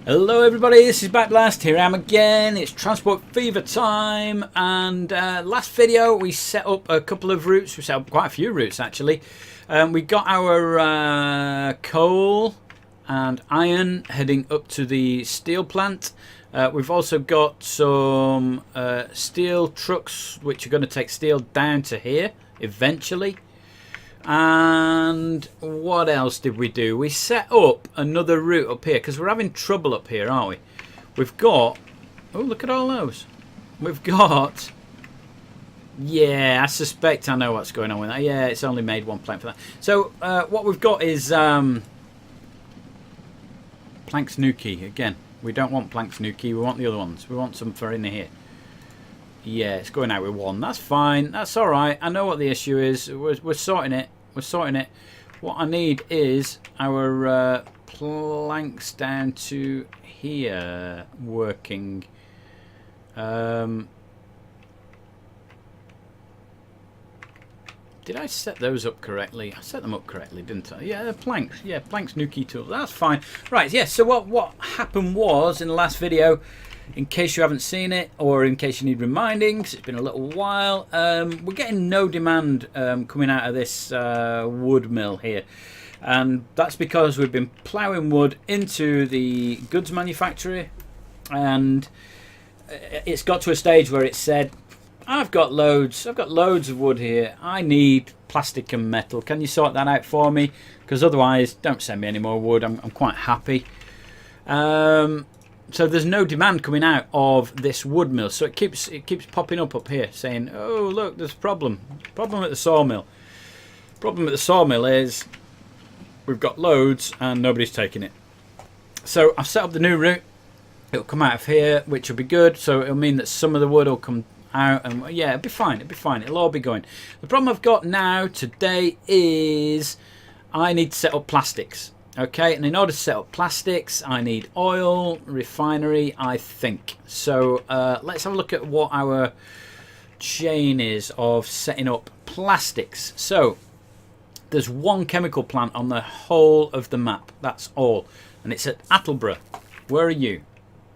Hello everybody, this is Backblast. Here I am again. It's Transport Fever time, and last video we set up a couple of routes. We set up quite a few routes actually. We got our coal and iron heading up to the steel plant. We've also got some steel trucks which are going to take steel down to here eventually. And what else did we do? We set up another route up here because we're having trouble up here, aren't we? We've got, oh, look at all those. We've got, yeah, I suspect I know what's going on with that. Yeah, it's only made one plank for that. So what we've got is planks Nuki again. We don't want planks Nuki, we want the other ones. We want some for in here. Yeah, it's going out with one. That's fine. That's all right. I know what the issue is. We're sorting it. We're sorting it. What I need is our planks down to here working. Did I set those up correctly? I set them up correctly, didn't I? Yeah, planks. Yeah, planks Nuki tool. That's fine. Right. Yeah. So what happened was in the last video, in case you haven't seen it or in case you need reminding, 'cause it's been a little while, we're getting no demand coming out of this wood mill here, and that's because we've been ploughing wood into the goods manufactory, and it's got to a stage where it said, I've got loads of wood here, I need plastic and metal, can you sort that out for me? Because otherwise don't send me any more wood, I'm quite happy. So there's no demand coming out of this wood mill, so it keeps popping up here saying, oh look, there's a problem at the sawmill. Problem at the sawmill is we've got loads and nobody's taking it. So I've set up the new route. It'll come out of here, which will be good, so it'll mean that some of the wood will come out, and yeah, it'll be fine, it'll all be going. The problem I've got now today is I need to set up plastics. Okay, and in order to set up plastics, I need oil, refinery, I think. So let's have a look at what our chain is of setting up plastics. So there's one chemical plant on the whole of the map. That's all. And it's at Attleborough. Where are you?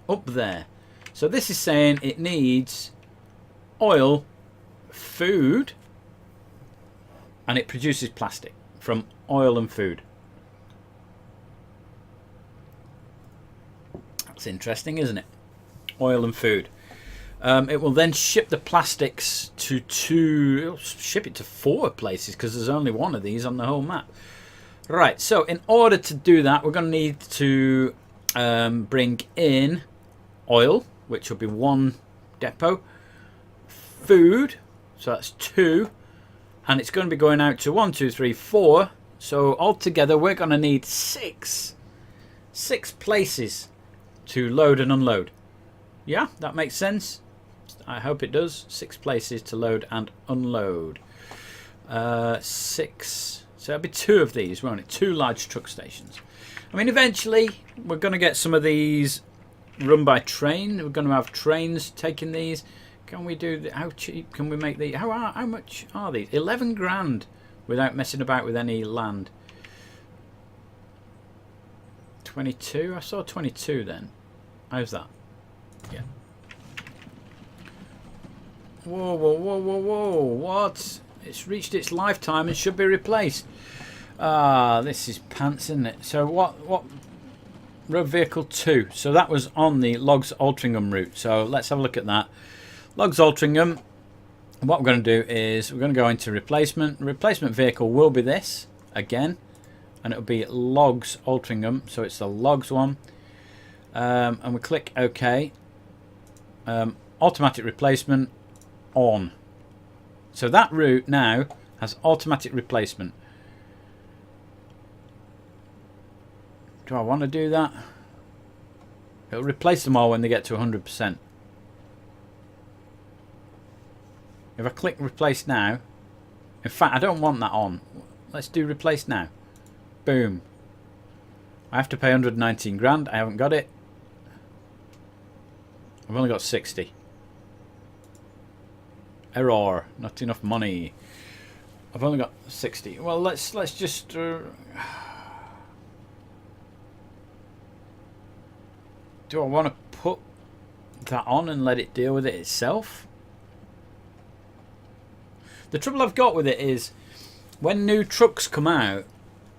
Up there. So this is saying it needs oil, food, and it produces plastic from oil and food. That's interesting, isn't it? Oil and food. It will then ship the plastics to it'll ship it to 4 places because there's only one of these on the whole map. Right, so in order to do that, we're going to need to bring in oil, which will be 1 depot, food, so that's 2, and it's going to be going out to 1, 2, 3, 4. So altogether, we're going to need 6 places to load and unload. Yeah, that makes sense. I hope it does. 6 places to load and unload. 6. So that'll be 2 of these, won't it? 2 large truck stations. I mean, eventually we're going to get some of these run by train. We're going to have trains taking these. Can we do? How cheap can we make these? How much are these? 11 grand without messing about with any land. 22? I saw 22 then. How's that? Yeah. Whoa, whoa, whoa, whoa, whoa. What? It's reached its lifetime and should be replaced. Ah, this is pants, isn't it? So what road vehicle 2. So that was on the Logs Altrincham route. So let's have a look at that. Logs Altrincham. What we're going to do is we're going to go into replacement. Replacement vehicle will be this again. And it'll be Logs Altrincham, so it's the Logs one, and we click OK. Automatic replacement on. So that route now has automatic replacement. Do I want to do that? It'll replace them all when they get to 100%. If I click replace now, in fact I don't want that on. Let's do replace now. Boom. I have to pay 119 grand. I haven't got it. I've only got 60. Error. Not enough money. I've only got 60. Well, let's just do I want to put that on and let it deal with it itself? The trouble I've got with it is when new trucks come out,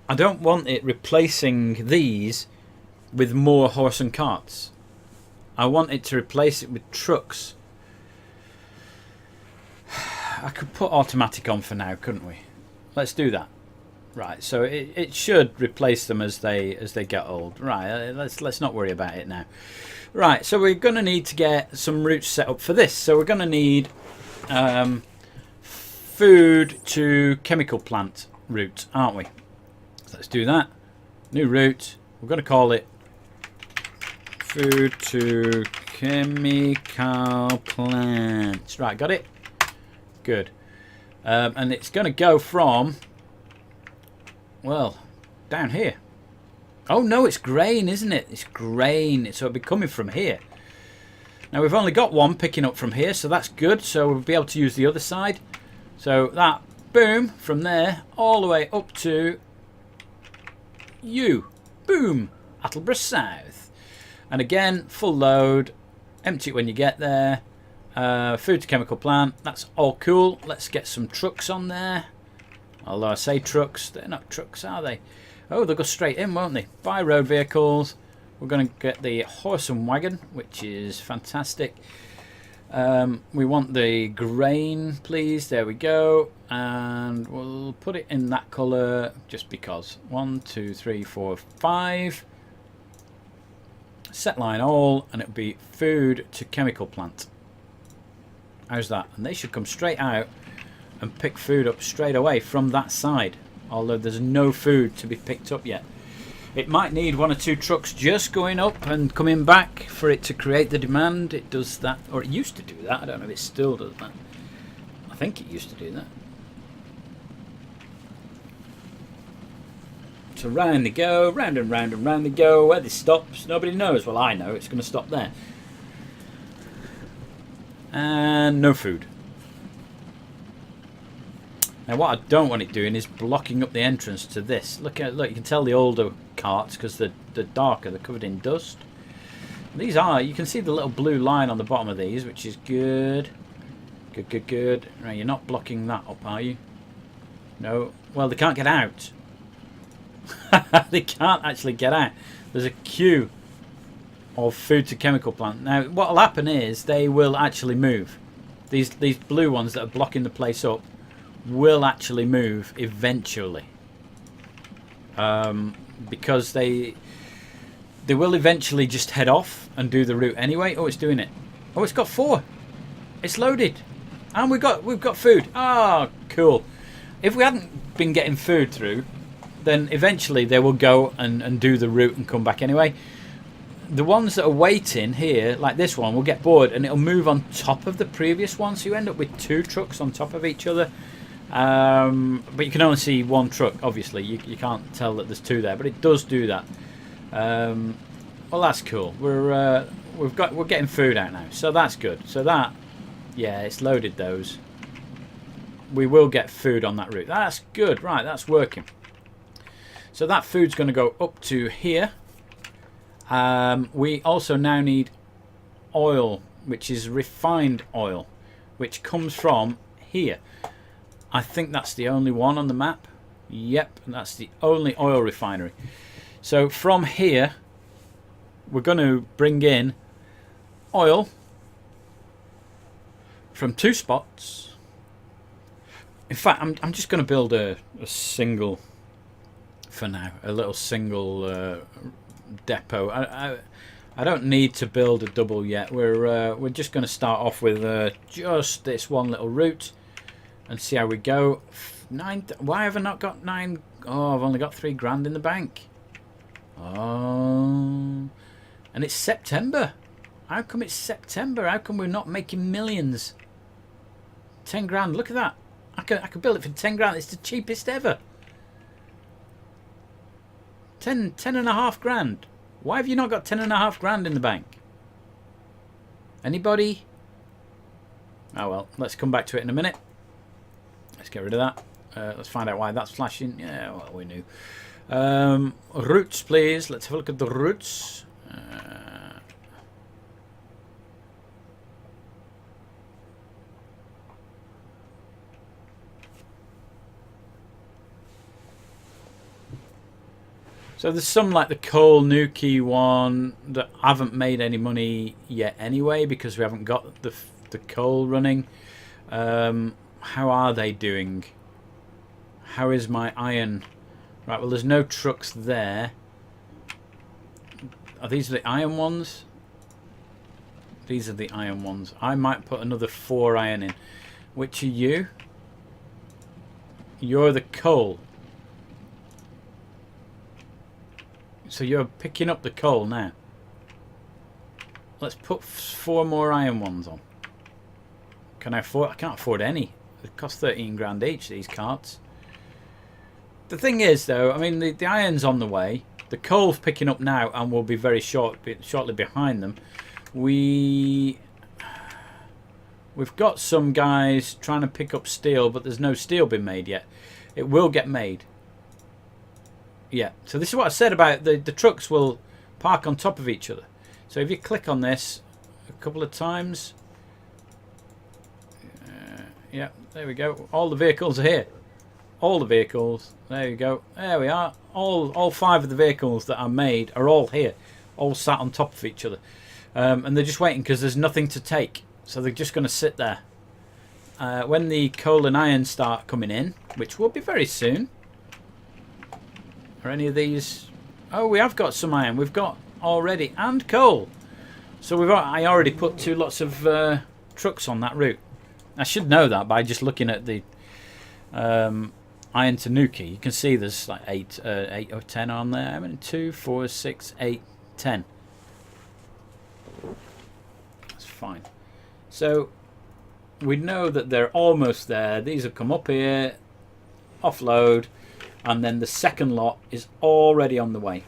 I don't want it replacing these with more horse and carts. I want it to replace it with trucks. I could put automatic on for now, couldn't we? Let's do that. Right, so it should replace them as they get old. Right, let's not worry about it now. Right, so we're going to need to get some routes set up for this. So we're going to need food to chemical plant route, aren't we? So let's do that. New route. We're going to call it food to chemical plants. Right, got it? Good. And it's going to go from, well, down here. Oh no, it's grain, isn't it? It's grain. So it'll be coming from here. Now we've only got one picking up from here, so that's good. So we'll be able to use the other side. So that, boom, from there, all the way up to you. Boom, Attleborough South. And again, full load. Empty it when you get there. Food to chemical plant. That's all cool. Let's get some trucks on there. Although I say trucks, they're not trucks, are they? Oh, they'll go straight in, won't they? By road vehicles. We're going to get the horse and wagon, which is fantastic. We want the grain, please. There we go. And we'll put it in that colour just because. 1, 2, 3, 4, 5. Set line all, and it'll be food to chemical plant. How's that? And they should come straight out and pick food up straight away from that side. Although there's no food to be picked up yet. It might need 1 or 2 trucks just going up and coming back for it to create the demand. It does that, or it used to do that. I don't know if it still does that. I think it used to do that. So round they go, round and round and round they go. Where this stops, nobody knows. Well, I know it's going to stop there. And no food. Now what I don't want it doing is blocking up the entrance to this. Look, you can tell the older carts because they're darker, they're covered in dust. These are, you can see the little blue line on the bottom of these, which is good. Good. Right, you're not blocking that up, are you? No. Well, they can't get out. They can't actually get out. There's a queue of food to chemical plant. Now, what will happen is they will actually move. These blue ones that are blocking the place up will actually move eventually, because they will eventually just head off and do the route anyway. Oh, it's doing it. Oh, it's got 4. It's loaded, and we've got food. Ah, cool. If we hadn't been getting food through, then eventually they will go and do the route and come back anyway. The ones that are waiting here, like this one, will get bored and it'll move on top of the previous one, so you end up with 2 trucks on top of each other. But you can only see 1 truck, obviously. You can't tell that there's 2 there, but it does do that. Well, that's cool. We're getting food out now, so that's good. So that, yeah, it's loaded those. We will get food on that route. That's good. Right, that's working. So that food's going to go up to here. We also now need oil, which is refined oil, which comes from here. I think that's the only one on the map. Yep, that's the only oil refinery. So from here, we're going to bring in oil from 2 spots. In fact, I'm just going to build a single, for now, a little single depot. I don't need to build a double yet. We're just going to start off with just this one little route and see how we go. 9. Why have I not got 9? Oh, I've only got 3 grand in the bank. Oh, and it's September. How come it's September? How come we're not making millions? 10 grand. Look at that. I could build it for 10 grand. It's the cheapest ever. 10.5 grand. Why have you not got 10.5 grand in the bank? Anybody? Oh well, let's come back to it in a minute. Let's get rid of that. Let's find out why that's flashing. Yeah, well, we knew. Routes, please. Let's have a look at the routes. So there's some like the Coal Nuki one that haven't made any money yet anyway because we haven't got the coal running. How are they doing? How is my iron? Right, well there's no trucks there. Are these the iron ones? These are the iron ones. I might put another 4 iron in. Which are you? You're the coal. So you're picking up the coal now. Let's put 4 more iron ones on. Can I afford? I can't afford any. They cost 13 grand each, these carts. The thing is, though, I mean, the iron's on the way. The coal's picking up now and will be very shortly behind them. We've got some guys trying to pick up steel, but there's no steel been made yet. It will get made. Yeah, so this is what I said about the trucks will park on top of each other. So if you click on this a couple of times, yeah, there we go. All the vehicles are here. All the vehicles. There you go. There we are. All 5 of the vehicles that are made are all here, all sat on top of each other, and they're just waiting because there's nothing to take. So they're just going to sit there. When the coal and iron start coming in, which will be very soon. Are any of these? Oh, we have got some iron. We've got already and coal. So I already put 2 lots of trucks on that route. I should know that by just looking at the Iron Tanuki. You can see there's like 8 or 10 on there. I mean, 2, 4, 6, 8, 10. That's fine. So we know that they're almost there. These have come up here, offload. And then the second lot is already on the way.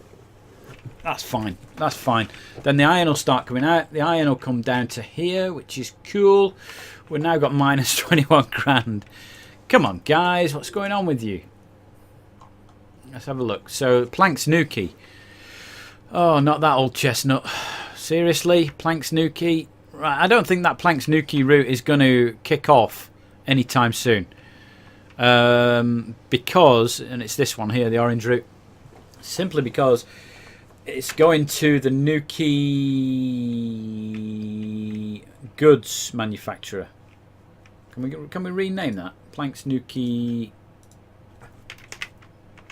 That's fine. That's fine. Then the iron will start coming out. The iron will come down to here, which is cool. We've now got minus 21 grand. Come on, guys. What's going on with you? Let's have a look. So, Planks Nuki. Oh, not that old chestnut. Seriously? Planks Nuki? Right, I don't think that Planks Nuki route is going to kick off anytime soon. Because, and it's this one here, the orange route, simply because it's going to the Nuki goods manufacturer. Can we rename that? Planks Nuki?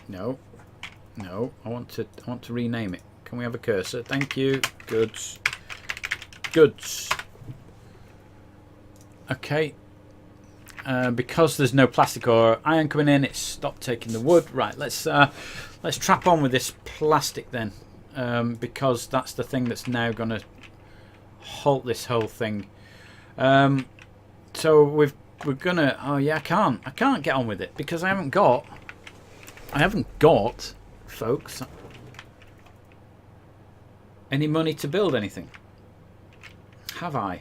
No, I want to rename it. Can we have a cursor? Thank you. Goods. Okay. Because there's no plastic or iron coming in, it's stopped taking the wood. Right, let's trap on with this plastic then, because that's the thing that's now going to halt this whole thing. So we're gonna. Oh yeah, I can't get on with it because I haven't got, folks, any money to build anything. Have I?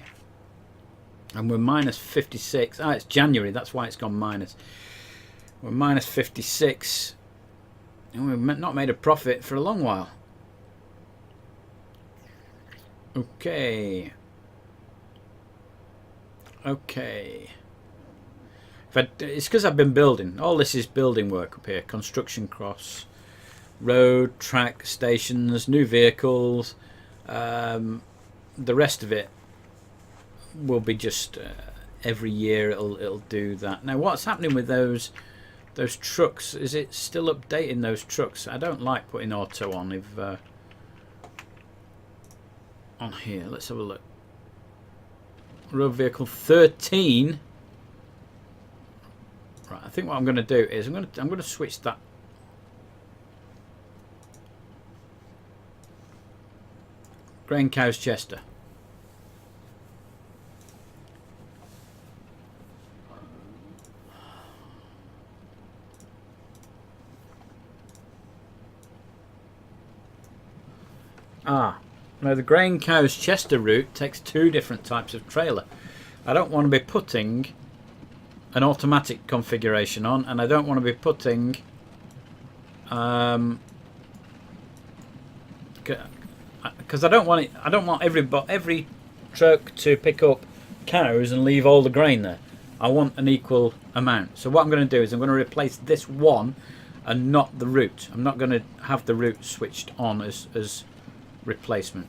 And we're minus 56. Ah, it's January. That's why it's gone minus. We're minus 56. And we've not made a profit for a long while. Okay. It's because I've been building. All this is building work up here. Construction cross. Road, track, stations, new vehicles. The rest of it will be just every year it'll do that. Now what's happening with those trucks? Is it still updating those trucks? I don't like putting auto on if on here. Let's have a look. Road vehicle 13. Right, I think what I'm going to do is I'm going to switch that. Grain Cows Chester. Now the Grain Cows Chester route takes 2 different types of trailer. I don't want to be putting an automatic configuration on, and I don't want to be putting because I don't want every truck to pick up cows and leave all the grain there. I want an equal amount. So what I'm going to do is I'm going to replace this one and not the route. I'm not going to have the route switched on as replacement.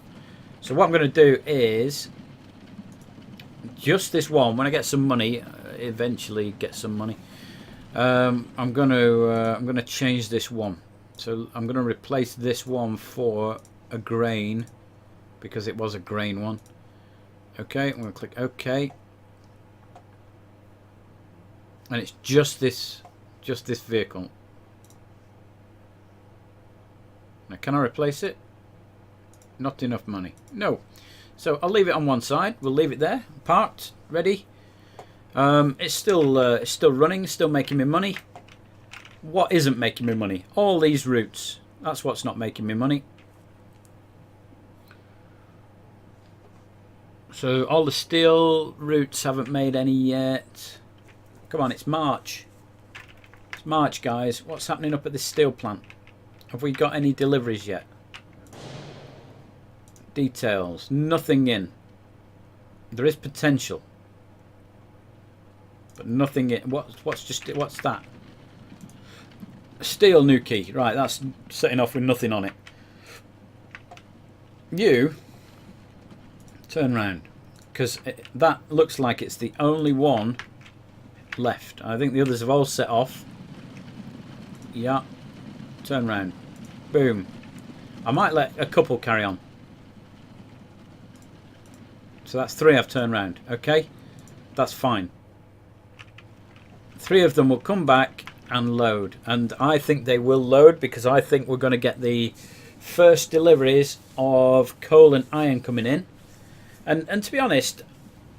So what I'm going to do is just this one. When I get some money, eventually get some money, I'm going to change this one. So I'm going to replace this one for a grain because it was a grain one. Okay, I'm going to click OK, and it's just this vehicle. Now, can I replace it? Not enough money. No. So I'll leave it on one side. We'll leave it there, parked, ready. It's still running, still making me money. What isn't making me money? All these routes. That's what's not making me money. So all the steel routes haven't made any yet. Come on, it's March. It's March, guys. What's happening up at this steel plant? Have we got any deliveries yet? Details. Nothing in. There is potential, but nothing in. What's that? Steel Nuki. Right, that's setting off with nothing on it. You turn round, because that looks like it's the only one left. I think the others have all set off. Yeah. Turn round. Boom. I might let a couple carry on. So that's 3 I've turned round. Okay. That's fine. 3 of them will come back and load. And I think they will load because I think we're going to get the first deliveries of coal and iron coming in. And to be honest,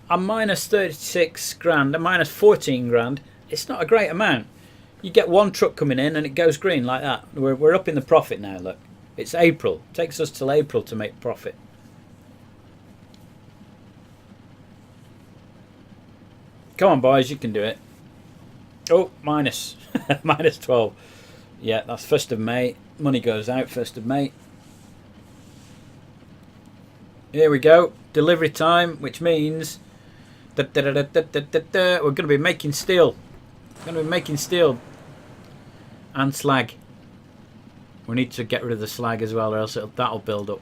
a minus 36 grand, a minus 14 grand, it's not a great amount. You get one truck coming in and it goes green like that. We're up in the profit now, look. It's April. It takes us till April to make profit. Come on, boys, you can do it. Oh, minus. Minus 12. Yeah, that's 1st of May. Money goes out 1st of May. Here we go. Delivery time, which means we're going to be making steel. We're going to be making steel and slag. We need to get rid of the slag as well, or else that'll build up.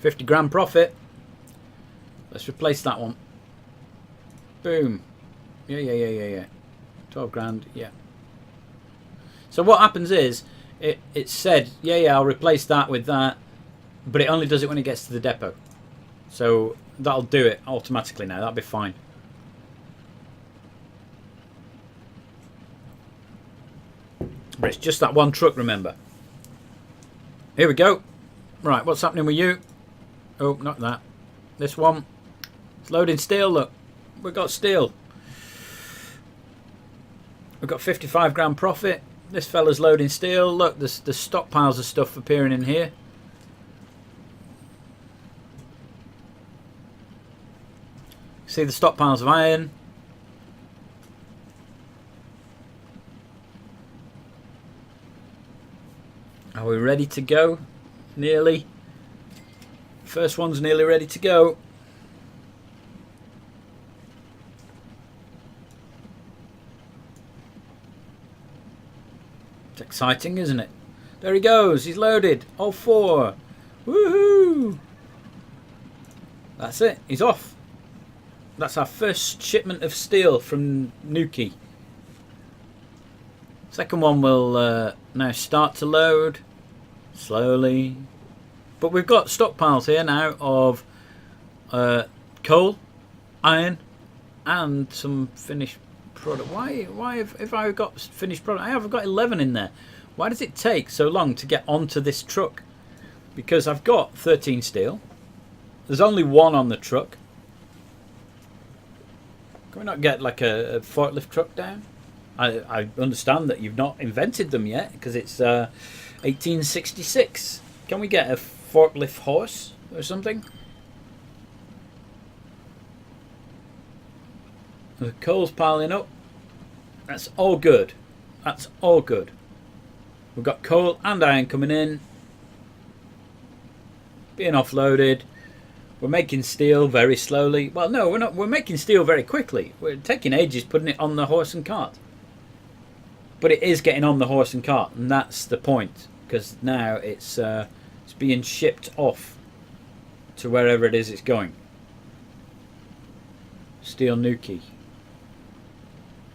£50 profit. Let's replace that one. Boom. Yeah. 12 grand, yeah. So what happens is, it said, yeah, I'll replace that with that, but it only does it when it gets to the depot. So that'll do it automatically now. That'll be fine. But it's just that one truck, remember. Here we go. Right, what's happening with you? Oh, not that. This one. It's loading steel, look. We've got steel. We've got 55 grand profit. This fella's loading steel. Look, there's stockpiles of stuff appearing in here. See the stockpiles of iron. Are we ready to go? Nearly. First one's nearly ready to go. It's exciting, isn't it? There he goes. He's loaded. All 4. Woohoo! That's it. He's off. That's our first shipment of steel from Nuki. Second one will now start to load slowly. But we've got stockpiles here now of coal, iron, and some finished product. Why have I got finished product? I have got 11 in there. Why does it take so long to get onto this truck? Because I've got 13 steel. There's only 1 on the truck. Can we not get like a forklift truck down? I understand that you've not invented them yet because it's 1866. Can we get a forklift horse or something? The coal's piling up. That's all good. That's all good. We've got coal and iron coming in. being offloaded. We're making steel very slowly. Well, no, we're not. We're making steel very quickly. We're taking ages putting it on the horse and cart. But it is getting on the horse and cart, and that's the point. Because now it's being shipped off to wherever it is it's going. Steel Nuki.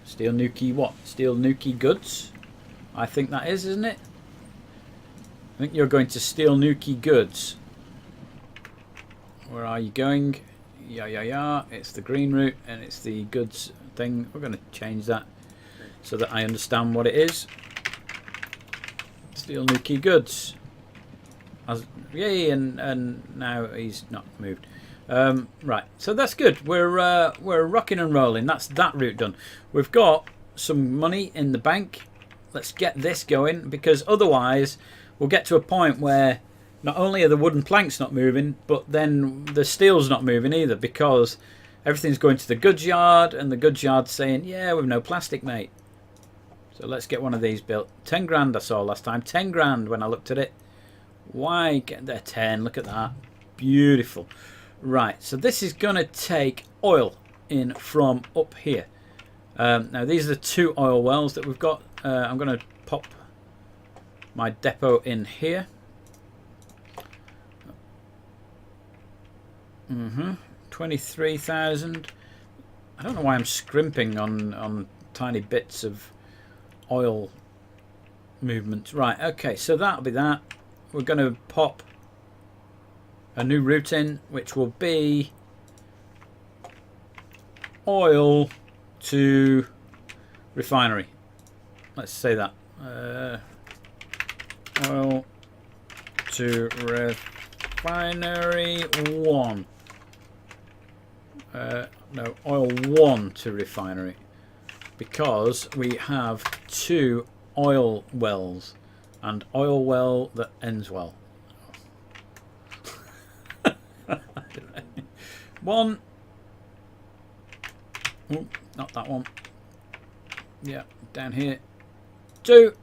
Steel Nuki what? Steel Nuki goods? I think that is, isn't it? I think you're going to Steel Nuki goods. Where are you going? Yeah. It's the green route and it's the goods thing. We're going to change that so that I understand what it is. Steel Nuki goods. Yay! And now he's not moved. Right, so that's good. We're rocking and rolling. That's that route done. We've got some money in the bank. Let's get this going, because otherwise we'll get to a point where not only are the wooden planks not moving, but then the steel's not moving either, because everything's going to the goods yard, and the goods yard's saying, yeah, we've no plastic, mate. So let's get one of these built. 10 grand I saw last time. 10 grand when I looked at it. Why get there? 10? Look at that. Beautiful. Right, so this is going to take oil in from up here. Now these are the 2 oil wells that we've got. I'm going to pop my depot in here. 23,000. I don't know why I'm scrimping on tiny bits of oil movement. Right, okay, so that'll be that. We're going to pop a new route in, which will be oil to refinery. Let's say that. Oil to refinery 1. No, oil 1 to refinery, because we have 2 oil wells, and oil well that ends well. 1. Oh, not that one. Yeah, down here. 2.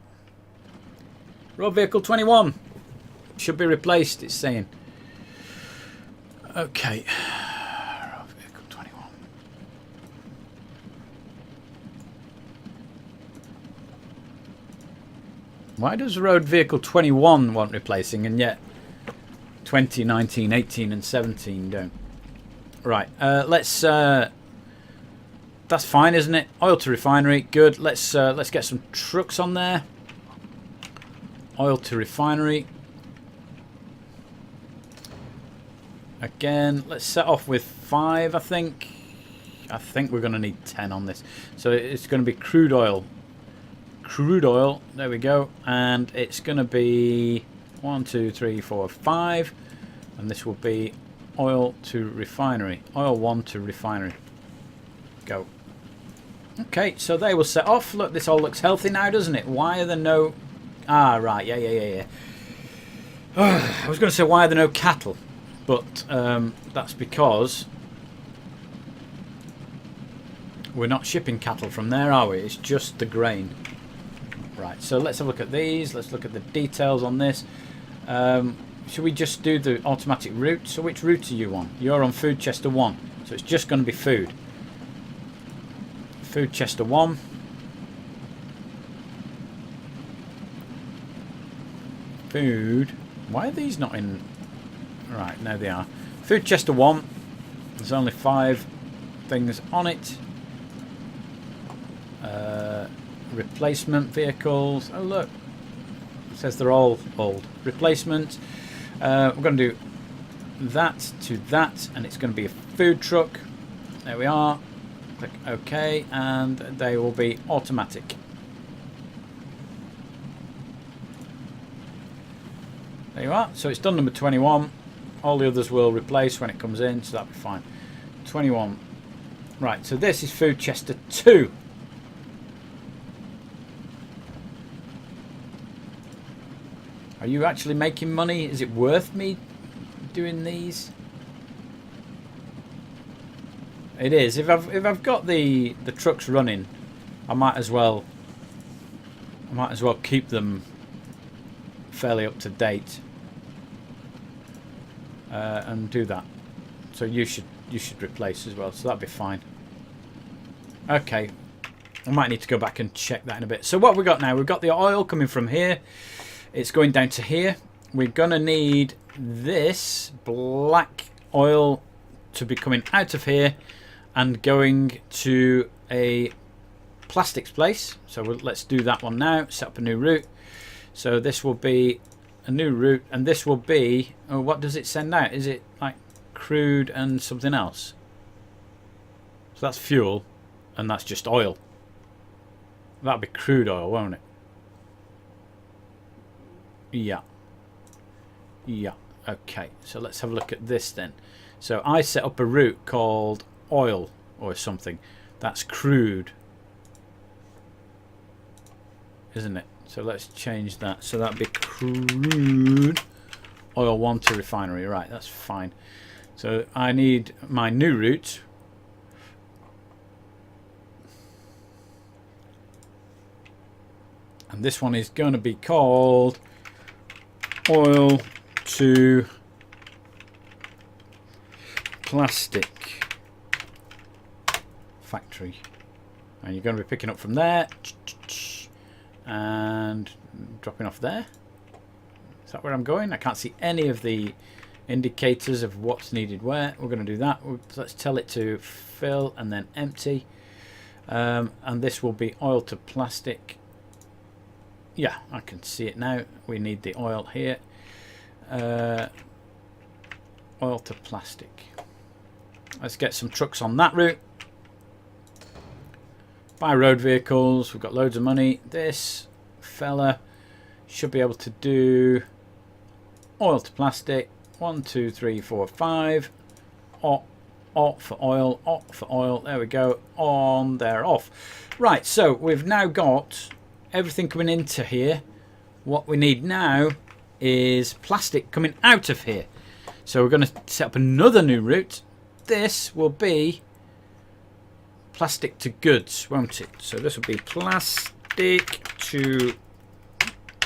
Road vehicle 21 should be replaced, it's saying. Okay. Road vehicle 21. Why does road vehicle 21 want replacing, and yet 20, 19, 18 and 17 don't? Right, let's that's fine, isn't it? Oil to refinery, good. Let's get some trucks on there. Oil to refinery. Again, let's set off with 5, I think. I think we're going to need 10 on this. So it's going to be crude oil. Crude oil, there we go. And it's going to be 1, 2, 3, 4, 5. And this will be oil to refinery. Oil 1 to refinery. Go. Okay, so they will set off. Look, this all looks healthy now, doesn't it? Why are there no... Ah, right, yeah. I was going to say, why are there no cattle? But that's because we're not shipping cattle from there, are we? It's just the grain. Right, so let's have a look at these. Let's look at the details on this. Should we just do the automatic route? So which route are you on? You're on Food Chester 1. So it's just going to be food. Food Chester 1. Food. Why are these not in... Right, now they are. Food Chester 1. There's only 5 things on it. Replacement vehicles. Oh, look. It says they're all old. Replacement. We're going to do that to that, and it's going to be a food truck. There we are. Click OK, and they will be automatic. There you are. So it's done number 21. All the others will replace when it comes in, so that'll be fine. 21. Right, so this is Food Chester 2. Are you actually making money? Is it worth me doing these? It is. If I've got the trucks running, I might as well keep them fairly up to date. and do that. So you should replace as well. So that'd be fine. Okay. I might need to go back and check that in a bit. So what have we got now? We've got the oil coming from here. It's going down to here. We're going to need this black oil to be coming out of here and going to a plastics place. So let's do that one now. Set up a new route. So this will be a new route, and this will be, oh, what does it send out? Is it like crude and something else? So that's fuel, and that's just oil. That'll be crude oil, won't it? Yeah. Yeah. Okay. So let's have a look at this then. So I set up a route called oil or something. That's crude, isn't it? So let's change that. So that'd be crude oil 1 to refinery. Right. That's fine. So I need my new route. And this one is going to be called oil to plastic factory. And you're going to be picking up from there and dropping off there. Is that where I'm going? I can't see any of the indicators of what's needed where. We're going to do that. Let's tell it to fill and then empty. And this will be oil to plastic. Yeah, I can see it now. We need the oil here. Oil to plastic. Let's get some trucks on that route. Buy road vehicles. We've got loads of money. This fella should be able to do oil to plastic. 1, 2, 3, 4, 5. O for oil. O for oil. There we go. On there. Off. Right. So we've now got everything coming into here. What we need now is plastic coming out of here. So we're going to set up another new route. This will be plastic to goods, won't it? So this will be plastic to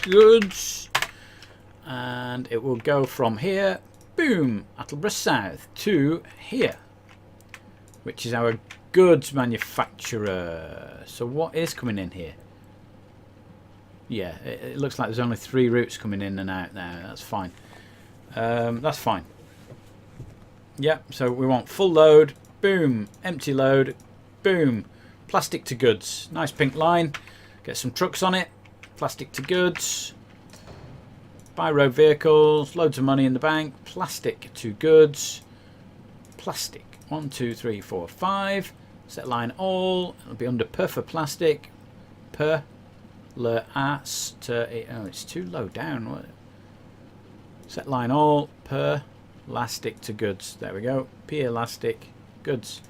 goods, and it will go from here, boom, Attleborough South to here, which is our goods manufacturer. So what is coming in here? Yeah, it looks like there's only 3 routes coming in and out now. That's fine. That's fine. Yeah, so we want full load, boom, empty load, boom, plastic to goods. Nice pink line. Get some trucks on it. Plastic to goods. Buy road vehicles. Loads of money in the bank. Plastic to goods. Plastic. 1, 2, 3, 4, 5. Set line all. It'll be under per for plastic. Per. Oh, it's too low down. Set line all per elastic to goods. There we go. P elastic goods.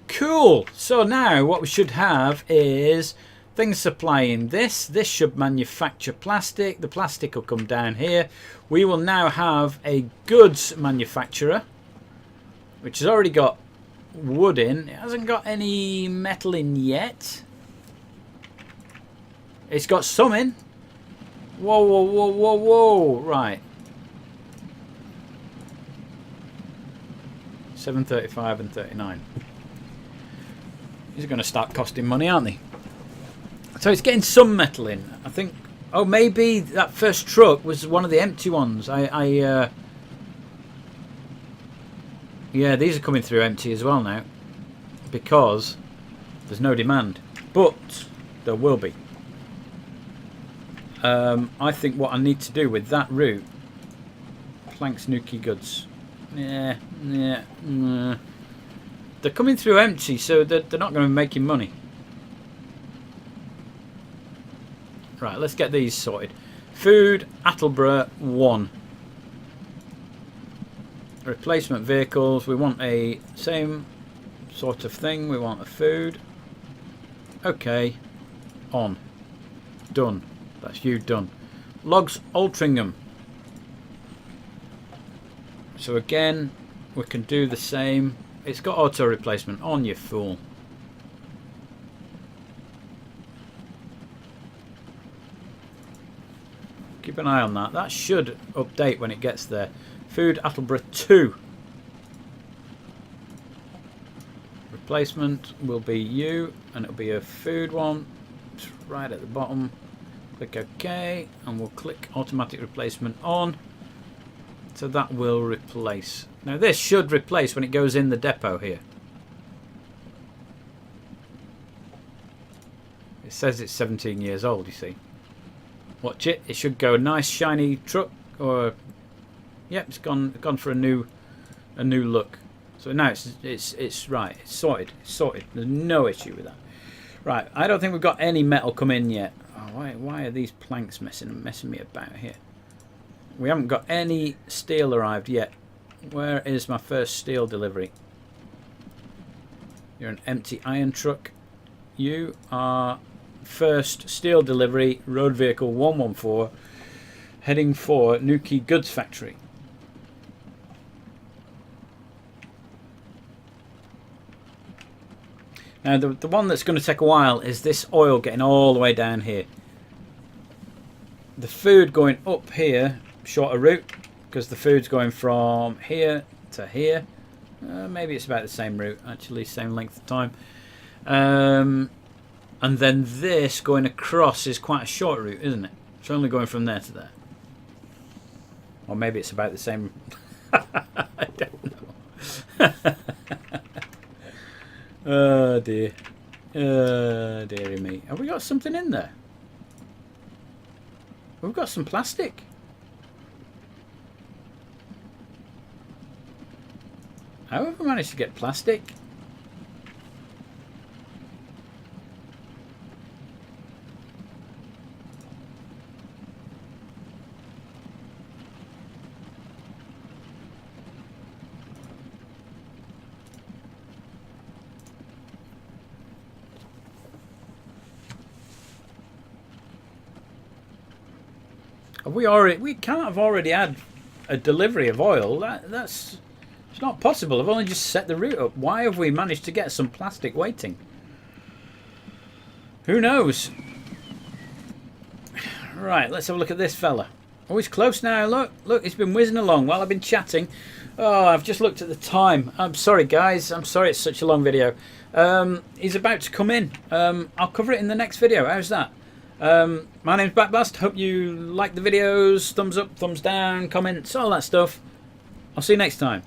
Cool. So now what we should have is things supplying this. This should manufacture plastic. The plastic will come down here. We will now have a goods manufacturer, which has already got wood in. It hasn't got any metal in yet. It's got some in. Whoa, whoa, whoa, whoa, whoa. Right. 735 and 39. These are going to start costing money, aren't they? So it's getting some metal in. I think. Oh, maybe that first truck was one of the empty ones. Yeah, these are coming through empty as well now, because there's no demand. But there will be. I think what I need to do with that route, Planks Nuki goods. Yeah. They're coming through empty, so they're not going to be making money. Right, let's get these sorted. Food, Attleborough 1. Replacement vehicles. We want a same sort of thing. We want a food. Okay. On. Done. That's you done. Logs Altrincham. So again, we can do the same. It's got auto replacement on, you fool. Keep an eye on that. That should update when it gets there. Food Attleborough 2. Replacement will be you, and it'll be a food one. It's right at the bottom. Click OK, and we'll click automatic replacement on. So that will replace. Now this should replace when it goes in the depot here. It says it's 17 years old, you see. Watch it. It should go a nice shiny truck, or yep, it's gone for a new look. So now it's right. It's sorted. It's sorted. There's no issue with that. Right. I don't think we've got any metal come in yet. Oh, why are these planks messing me about here? We haven't got any steel arrived yet. Where is my first steel delivery? You're an empty iron truck. You are first steel delivery, road vehicle 114, heading for Newquay Goods Factory. Now the one that's going to take a while is this oil getting all the way down here. The food going up here, shorter route, because the food's going from here to here. Maybe it's about the same route, actually, same length of time. And then this going across is quite a short route, isn't it? It's only going from there to there. Or maybe it's about the same. I don't know. Oh dear. Dearie me. Have we got something in there? We've got some plastic. How have we managed to get plastic? We can't have already had a delivery of oil. It's not possible. I've only just set the route up. Why have we managed to get some plastic waiting? Who knows? Right, let's have a look at this fella. Oh, he's close now. Look, he's been whizzing along while I've been chatting. Oh, I've just looked at the time. I'm sorry, guys. I'm sorry it's such a long video. He's about to come in. I'll cover it in the next video. How's that? My name's Backblast. Hope you like the videos. Thumbs up, thumbs down, comments, all that stuff. I'll see you next time.